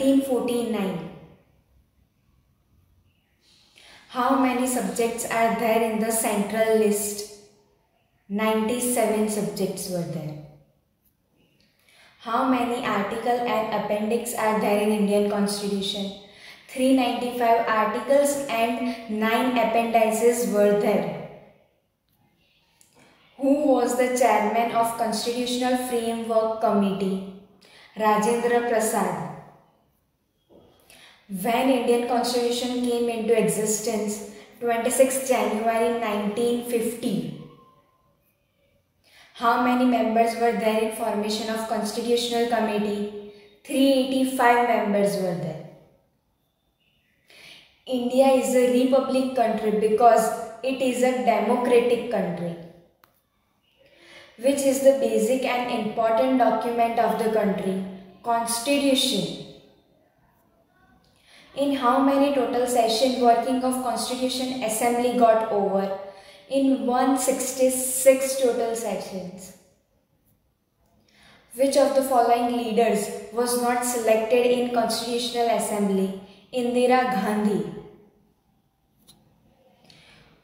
1949. How many subjects are there in the central list? 97 subjects were there. How many articles and appendix are there in Indian Constitution? 395 articles and 9 appendices were there. Who was the chairman of Constitutional Framework Committee? Rajendra Prasad. When Indian Constitution came into existence, 26 January 1950. How many members were there in formation of Constitutional Committee? 385 members were there. India is a republic country because it is a democratic country. Which is the basic and important document of the country? Constitution. In how many total session working of Constitution Assembly got over? In 166 total sessions. Which of the following leaders was not selected in Constitutional Assembly? Indira Gandhi.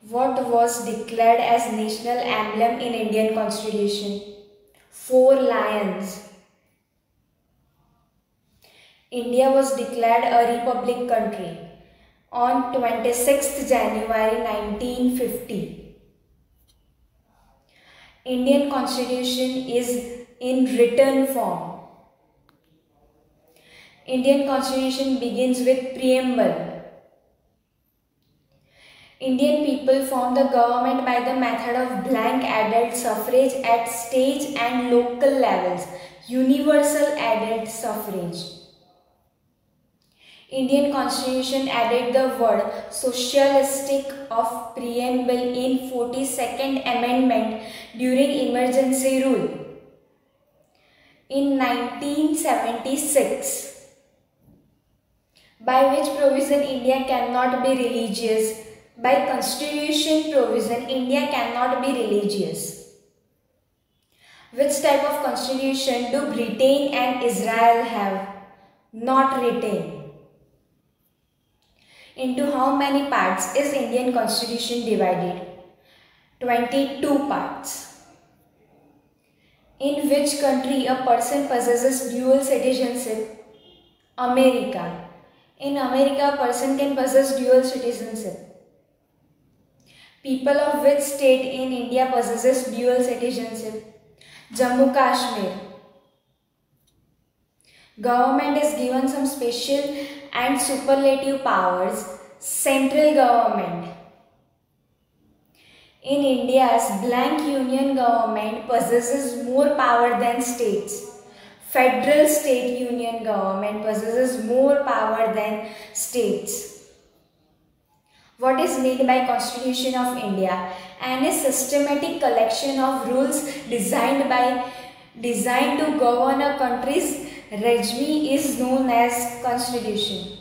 What was declared as national emblem in Indian Constitution? 4 lions. India was declared a republic country on 26th January 1950. Indian Constitution is in written form. Indian Constitution begins with preamble. Indian people form the government by the method of blank adult suffrage at state and local levels. Universal adult suffrage. Indian Constitution added the word socialistic of preamble in 42nd Amendment during emergency rule. In 1976, by which provision India cannot be religious? By Constitution provision, India cannot be religious. Which type of constitution do Britain and Israel have? Not written. Into how many parts is Indian Constitution divided? 22 parts. In which country a person possesses dual citizenship? America. In America, a person can possess dual citizenship. People of which state in India possesses dual citizenship? Jammu Kashmir. Government is given some special and superlative powers. Central government. In India's blank union government possesses more power than states. Federal state union government possesses more power than states. What is meant by Constitution of India? Any systematic collection of rules designed to govern a country's regime is known as Constitution.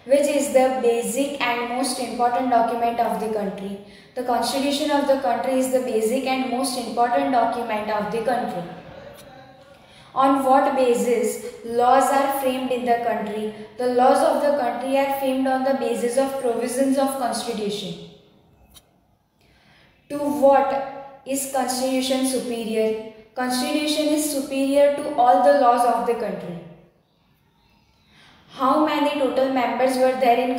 Which is the basic and most important document of the country? The Constitution of the country is the basic and most important document of the country. On what basis laws are framed in the country? The laws of the country are framed on the basis of provisions of Constitution. To what is Constitution superior? Constitution is superior to all the laws of the country. How many total members were there in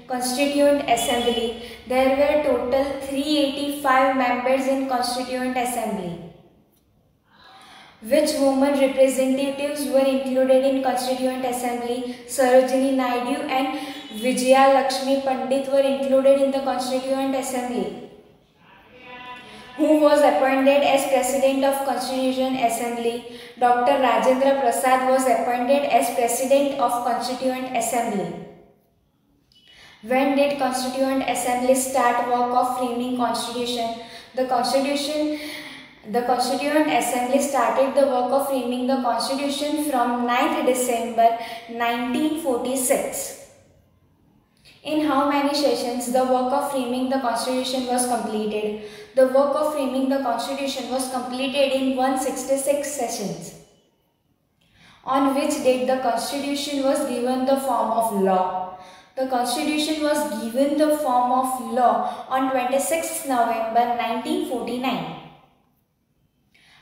Constituent Assembly? There were total 385 members in Constituent Assembly. Which women representatives were included in Constituent Assembly? Sarojini Naidu and Vijaya Lakshmi Pandit were included in the Constituent Assembly. Who was appointed as President of Constituent Assembly? Dr. Rajendra Prasad was appointed as President of Constituent Assembly. When did Constituent Assembly start work of framing Constitution? The Constituent Assembly started the work of framing the Constitution from 9th December 1946. In how many sessions the work of framing the Constitution was completed? The work of framing the Constitution was completed in 166 sessions. On which date the Constitution was given the form of law? The Constitution was given the form of law on 26 November 1949.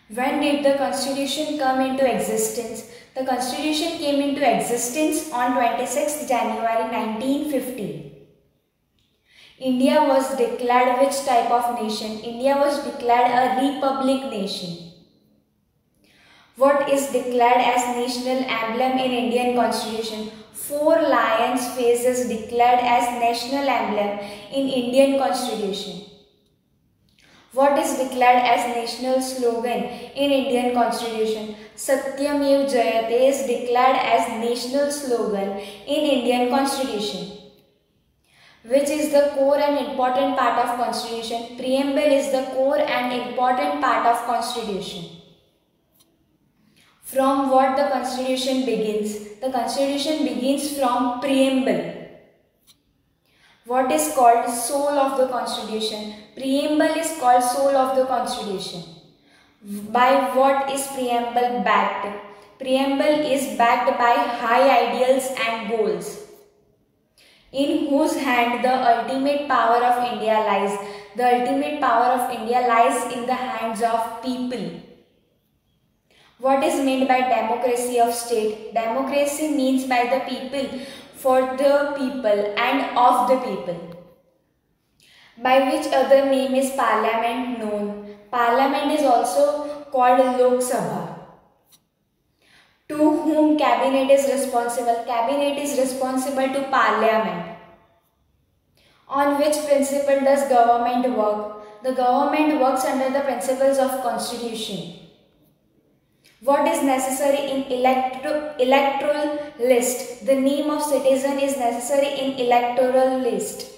When did the Constitution come into existence? The Constitution came into existence on 26 January 1950. India was declared which type of nation? India was declared a republic nation. What is declared as national emblem in Indian Constitution? 4 lions faces declared as national emblem in Indian Constitution. What is declared as national slogan in Indian Constitution? Satyamev Jayate is declared as national slogan in Indian Constitution. Which is the core and important part of Constitution? Preamble is the core and important part of Constitution. From what the Constitution begins? The Constitution begins from preamble. What is called soul of the Constitution? Preamble is called soul of the Constitution. By what is preamble backed? Preamble is backed by high ideals and goals. In whose hand the ultimate power of India lies? The ultimate power of India lies in the hands of people. What is meant by democracy of state? Democracy means by the people, for the people and of the people. By which other name is Parliament known? Parliament is also called Lok Sabha. To whom Cabinet is responsible? Cabinet is responsible to Parliament. On which principle does government work? The government works under the principles of Constitution. What is necessary in electoral list? The name of citizen is necessary in electoral list.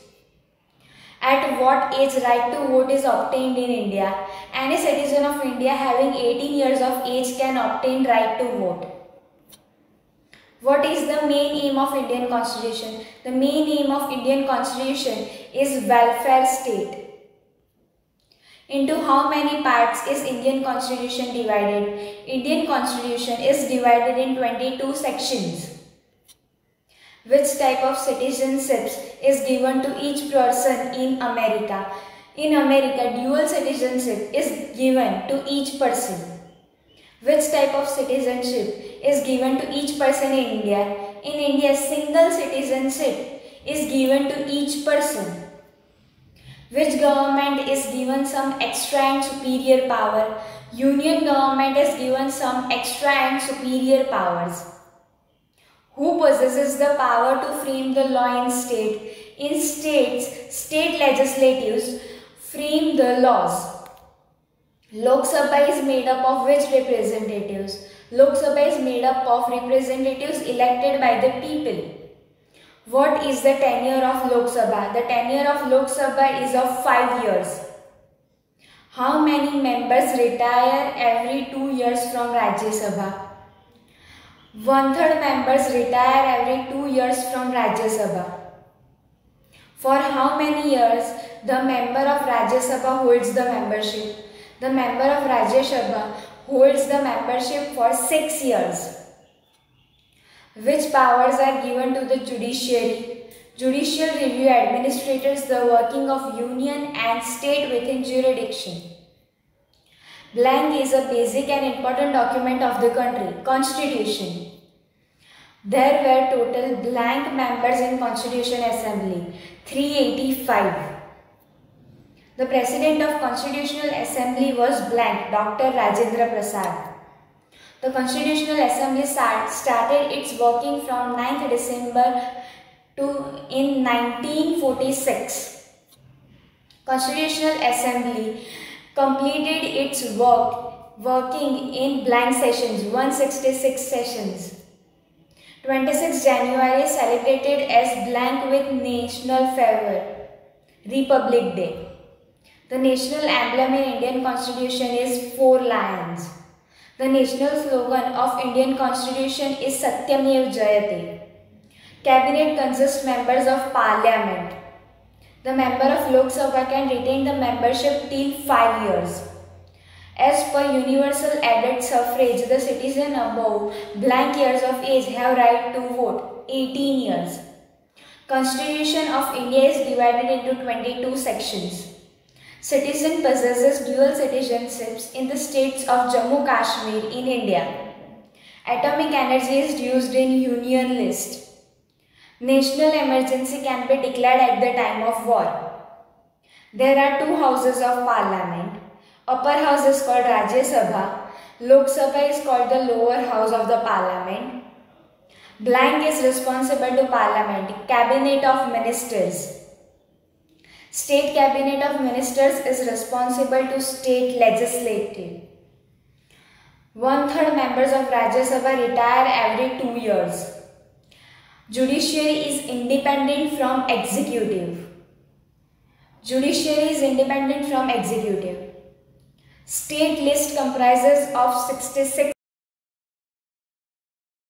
At what age right to vote is obtained in India? Any citizen of India having 18 years of age can obtain right to vote. What is the main aim of Indian Constitution? The main aim of Indian Constitution is welfare state. Into how many parts is Indian Constitution divided? Indian Constitution is divided in 22 sections. Which type of citizenship is given to each person in America? In America, dual citizenship is given to each person. Which type of citizenship is given to each person in India? In India, single citizenship is given to each person. Which government is given some extra and superior power? Union government is given some extra and superior powers. Who possesses the power to frame the law in state? In states, state legislatives frame the laws. Lok Sabha is made up of which representatives? Lok Sabha is made up of representatives elected by the people. What is the tenure of Lok Sabha? The tenure of Lok Sabha is of 5 years. How many members retire every 2 years from Rajya Sabha? 1/3 members retire every 2 years from Rajya Sabha. For how many years the member of Rajya Sabha holds the membership? The member of Rajya Sabha holds the membership for 6 years. Which powers are given to the judiciary? Judicial review administrates the working of union and state within jurisdiction. Blank is a basic and important document of the country, Constitution. There were total blank members in Constitution Assembly, 385. The President of Constitutional Assembly was blank, Dr. Rajendra Prasad. The Constitutional Assembly started its working from 9th December in 1946. Constitutional Assembly completed its working in blank sessions, 166 sessions. 26 January celebrated as blank with national fervor, Republic Day. The national emblem in Indian Constitution is 4 lions. The national slogan of Indian Constitution is Satyamev Jayate. Cabinet consists members of Parliament. The member of Lok Sabha can retain the membership till 5 years. As per universal adult suffrage, the citizen above blank years of age have right to vote, 18 years. Constitution of India is divided into 22 sections. Citizen possesses dual citizenships in the states of Jammu Kashmir in India. Atomic energy is used in Union list. National emergency can be declared at the time of war. There are two houses of parliament. Upper house is called Rajya Sabha. Lok Sabha is called the lower house of the parliament. Blank is responsible to parliament. Cabinet of ministers. State cabinet of ministers is responsible to state legislative. 1/3 members of Rajya Sabha retire every 2 years. Judiciary is independent from executive. Judiciary is independent from executive. State list comprises of 66